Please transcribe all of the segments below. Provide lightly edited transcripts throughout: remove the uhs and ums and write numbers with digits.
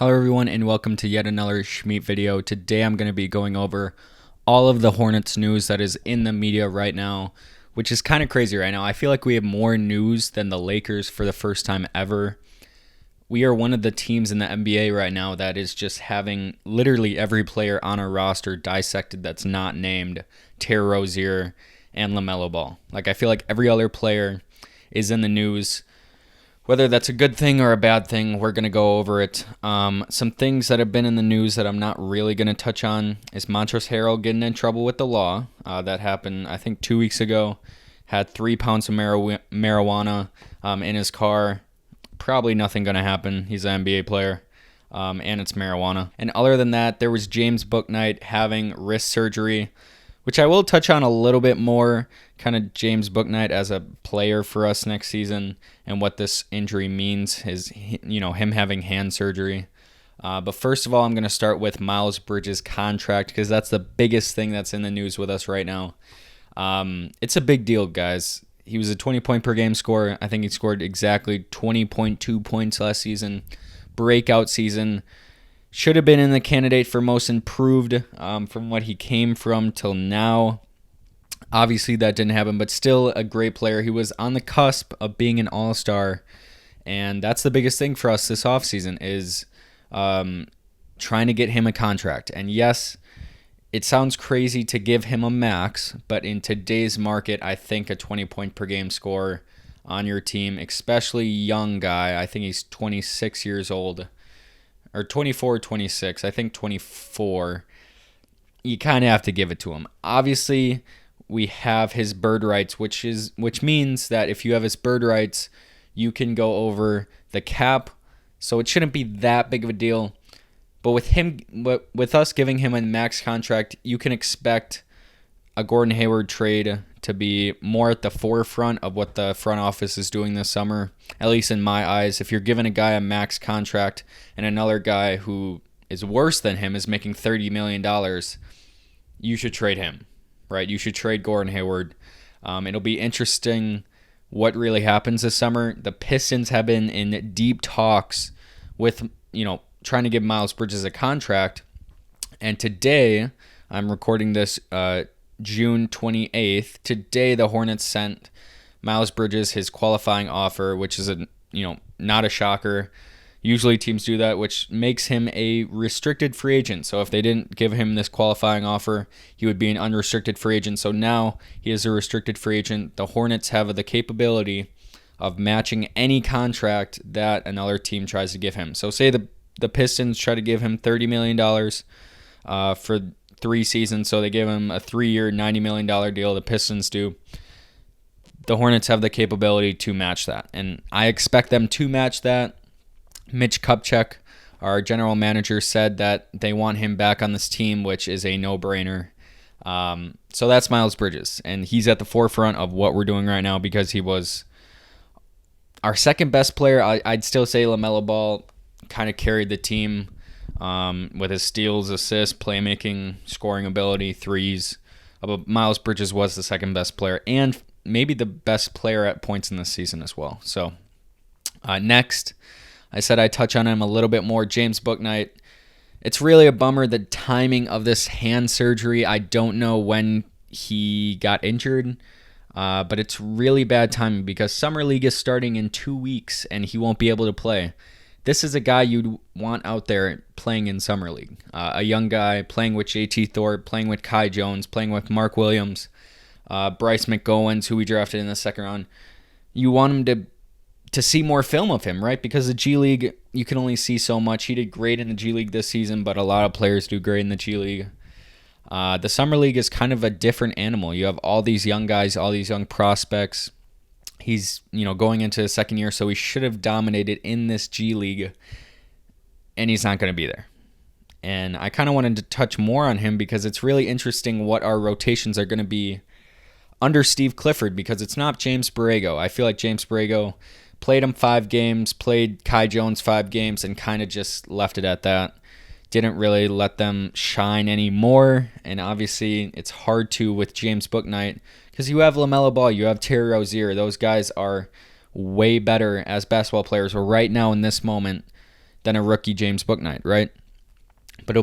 Hello everyone and welcome to yet another Schmeat video. Today I'm going to be going over all of the Hornets news that is in the media right now, which is kind of crazy right now. I feel like we have more news than the Lakers for the first time ever. We are one of the teams in the NBA right now that is just having literally every player on our roster dissected that's not named Terry Rozier and LaMelo Ball. I feel like every other player is in the news. Whether that's a good thing or a bad thing, we're going to go over it. Some things that have been in the news that I'm not really going to touch on is Montrezl Harrell getting in trouble with the law. That happened, I think, 2 weeks ago. Had 3 pounds of marijuana in his car. Probably nothing going to happen. He's an NBA player, and it's marijuana. And other than that, there was James Bouknight having wrist surgery, which I will touch on a little bit more, kind of James Bouknight as a player for us next season and what this injury means, is him having hand surgery. But first of all, I'm going to start with Milesbridges' contract because that's the biggest thing that's in the news with us right now. It's a big deal, guys. He was a 20-point-per-game scorer. I think he scored exactly 20.2 points last season. Breakout season. Should have been in the candidate for most improved from what he came from till now. Obviously, that didn't happen, but still a great player. He was on the cusp of being an all-star, and that's the biggest thing for us this offseason is trying to get him a contract. And yes, it sounds crazy to give him a max, but in today's market, I think a 20-point-per-game scorer on your team, especially young guy, I think he's 26 years old, or 24, 26, I think 24, you kind of have to give it to him. Obviously, we have his bird rights, which means that if you have his bird rights, you can go over the cap, so it shouldn't be that big of a deal. But with us giving him a max contract, you can expect a Gordon Hayward trade to be more at the forefront of what the front office is doing this summer, at least in my eyes. If you're giving a guy a max contract and another guy who is worse than him is making $30 million, you should trade him, right? You should trade Gordon Hayward. It'll be interesting what really happens this summer. The Pistons have been in deep talks with, trying to give Milesbridges a contract. And today, I'm recording this June 28th. Today, the Hornets sent Milesbridges his qualifying offer, which is not a shocker. Usually teams do that, which makes him a restricted free agent. So if they didn't give him this qualifying offer, he would be an unrestricted free agent. So now he is a restricted free agent. The Hornets have the capability of matching any contract that another team tries to give him. So say the Pistons try to give him $30 million for 3 seasons, so they give him a 3-year, $90 million deal. The Pistons do. The Hornets have the capability to match that, and I expect them to match that. Mitch Kupchak, our general manager, said that they want him back on this team, which is a no-brainer. So that's Milesbridges, and he's at the forefront of what we're doing right now because he was our second best player. I'd still say LaMelo Ball kind of carried the team with his steals, assists, playmaking, scoring ability, threes. But Milesbridges was the second best player and maybe the best player at points in this season as well. So next, I said I'd touch on him a little bit more. James Bouknight. It's really a bummer, the timing of this hand surgery. I don't know when he got injured, but it's really bad timing because Summer League is starting in 2 weeks and he won't be able to play. This is a guy you'd want out there playing in Summer League. A young guy playing with JT Thorpe, playing with Kai Jones, playing with Mark Williams, Bryce McGowens, who we drafted in the second round. You want him to see more film of him, right? Because the G League, you can only see so much. He did great in the G League this season, but a lot of players do great in the G League. The Summer League is kind of a different animal. You have all these young guys, all these young prospects. He's, going into his second year, so he should have dominated in this G League, and he's not going to be there. And I kind of wanted to touch more on him because it's really interesting what our rotations are going to be under Steve Clifford, because it's not James Borrego. I feel like James Borrego played him 5 games, played Kai Jones 5 games, and kind of just left it at that. Didn't really let them shine anymore, and obviously it's hard to with James Bouknight because you have LaMelo Ball, you have Terry Rozier. Those guys are way better as basketball players. Or right now in this moment, than a rookie James Bouknight, right? But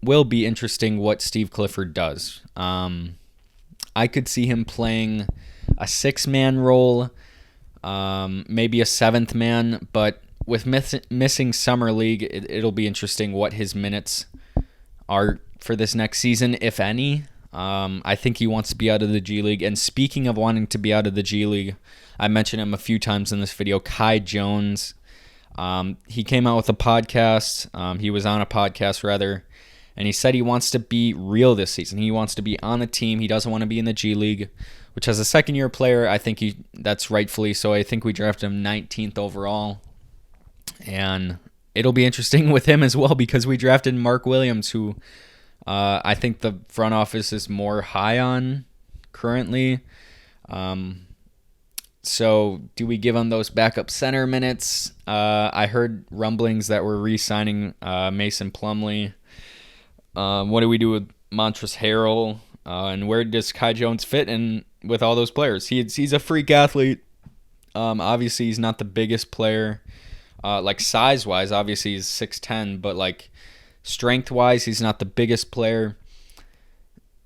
will be interesting what Steve Clifford does. I could see him playing a 6-man role, maybe a 7th man, but with missing Summer League, it'll be interesting what his minutes are for this next season, if any. I think he wants to be out of the G League. And speaking of wanting to be out of the G League, I mentioned him a few times in this video, Kai Jones. He came out with a podcast. He was on a podcast, rather, and he said he wants to be real this season. He wants to be on the team. He doesn't want to be in the G League, which as a second-year player, I think that's rightfully so. I think we drafted him 19th overall, and it'll be interesting with him as well because we drafted Mark Williams, who I think the front office is more high on currently. So do we give him those backup center minutes? I heard rumblings that we're re-signing Mason Plumlee. What do we do with Montrezl Harrell? And where does Kai Jones fit in with all those players? He's a freak athlete. Obviously, he's not the biggest player. Like size-wise, obviously he's 6'10", but like strength-wise, he's not the biggest player.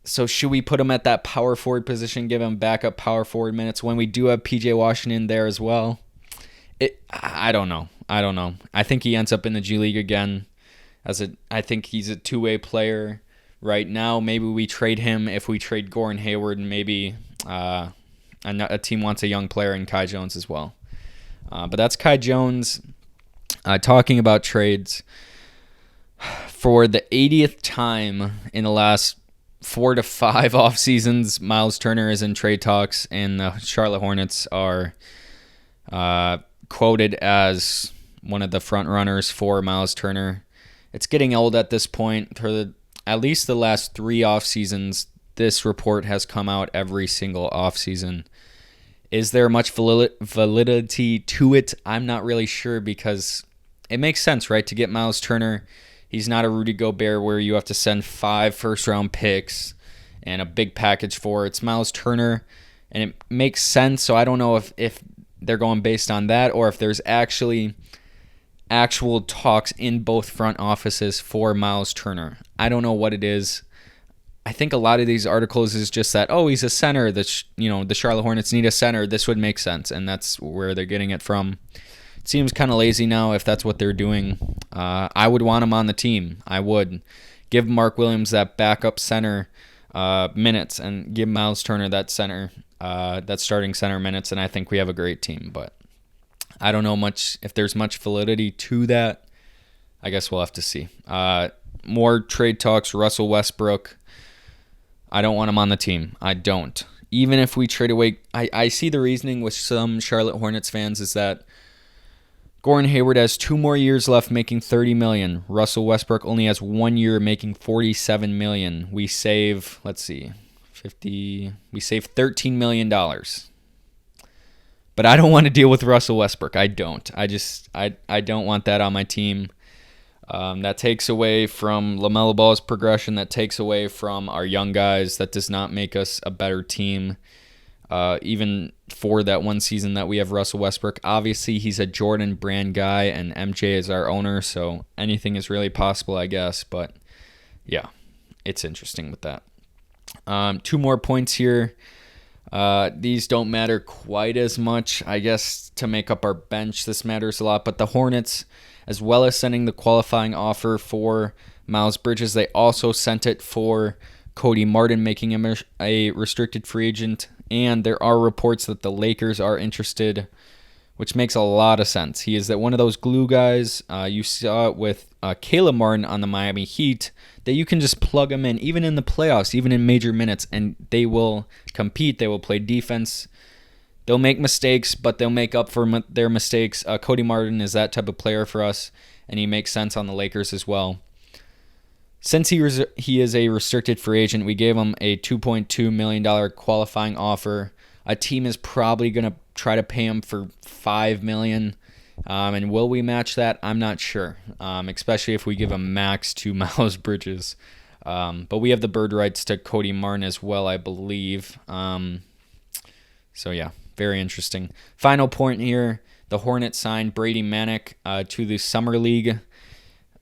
So should we put him at that power forward position, give him backup power forward minutes when we do have PJ Washington there as well? I don't know. I think he ends up in the G League again. I think he's a two-way player right now. Maybe we trade him if we trade Gordon Hayward, and maybe a team wants a young player in Kai Jones as well. But that's Kai Jones. Talking about trades, for the 80th time in the last 4 to 5 off seasons, Miles Turner is in trade talks, and the Charlotte Hornets are quoted as one of the front runners for Miles Turner. It's getting old at this point. For at least the last 3 off seasons, this report has come out every single off season. Is there much validity to it? I'm not really sure, because it makes sense, right, to get Miles Turner. He's not a Rudy Gobert where you have to send 5 first-round picks and a big package for. It's Miles Turner, and it makes sense. So I don't know if they're going based on that or if there's actual talks in both front offices for Miles Turner. I don't know what it is. I think a lot of these articles is just that, oh, he's a center. The Charlotte Hornets need a center. This would make sense, and that's where they're getting it from. It seems kind of lazy now if that's what they're doing. I would want him on the team. I would give Mark Williams that backup center minutes and give Miles Turner that starting center minutes, and I think we have a great team. But I don't know if there's much validity to that. I guess we'll have to see. More trade talks. Russell Westbrook. I don't want him on the team. I don't. Even if we trade away, I see the reasoning with some Charlotte Hornets fans is that Gordon Hayward has 2 more years left making $30 million. Russell Westbrook only has 1 year making $47 million. We save, we save $13 million. But I don't want to deal with Russell Westbrook. I don't. I don't want that on my team. That takes away from LaMelo Ball's progression. That takes away from our young guys. That does not make us a better team. Even for that one season that we have Russell Westbrook. Obviously, he's a Jordan Brand guy, and MJ is our owner, so anything is really possible, I guess. But, yeah, it's interesting with that. 2 more points here. These don't matter quite as much, I guess, to make up our bench. This matters a lot. But the Hornets, as well as sending the qualifying offer for Miles Bridges, they also sent it for Cody Martin, making him a restricted free agent. And there are reports that the Lakers are interested, which makes a lot of sense. He is one of those glue guys. You saw it with Caleb Martin on the Miami Heat, that you can just plug him in, even in the playoffs, even in major minutes, and they will compete. They will play defense. They'll make mistakes, but they'll make up for their mistakes. Cody Martin is that type of player for us, and he makes sense on the Lakers as well. Since he is a restricted free agent, we gave him a $2.2 million qualifying offer. A team is probably going to try to pay him for $5 million. And will we match that? I'm not sure, especially if we give a max to Miles Bridges. But we have the bird rights to Cody Martin as well, I believe. So, yeah, very interesting. Final point here. The Hornets signed Brady Manick to the Summer League.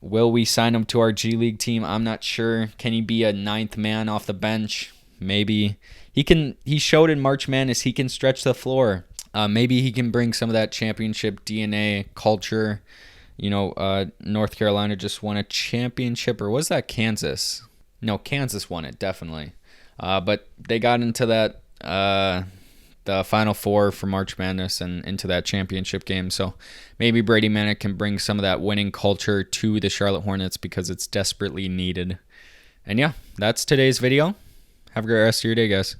Will we sign him to our G League team? I'm not sure. Can he be a ninth man off the bench? Maybe. He showed in March Madness he can stretch the floor. Maybe he can bring some of that championship DNA culture. North Carolina just won a championship, or was that Kansas? No, Kansas won it, definitely. But they got into that the Final Four for March Madness and into that championship game. So maybe Brady Manick can bring some of that winning culture to the Charlotte Hornets because it's desperately needed. And yeah, that's today's video. Have a great rest of your day, guys.